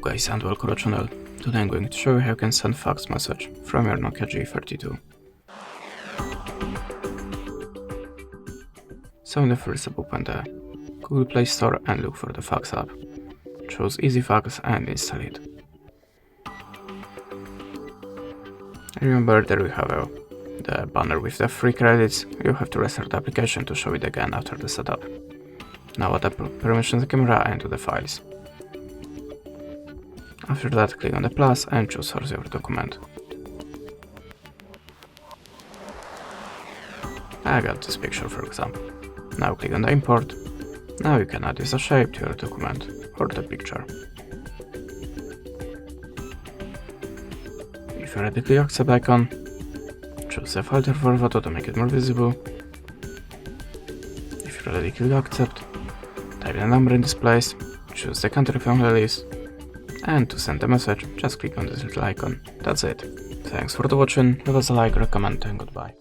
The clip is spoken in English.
Guys, and welcome to the channel. Today I'm going to show you how you can send fax message from your NOKIA G42. So in the first step, open the Google Play Store and look for the Fax app. Choose Easy Fax and install it. Remember that we have the banner with the free credits. You have to restart the application to show it again after the setup. Now add the permission to the camera and to the files. After that, click on the plus and choose source your document. I got this picture, for example. Now click on the import. Now you can add this shape to your document or the picture. If you're ready, click accept icon. Choose the filter for photo to make it more visible. If you're ready, click accept. Type the number in this place. Choose the country from the list. And to send a message, just click on this little icon. That's it. Thanks for watching, leave us a like, recommend, and goodbye.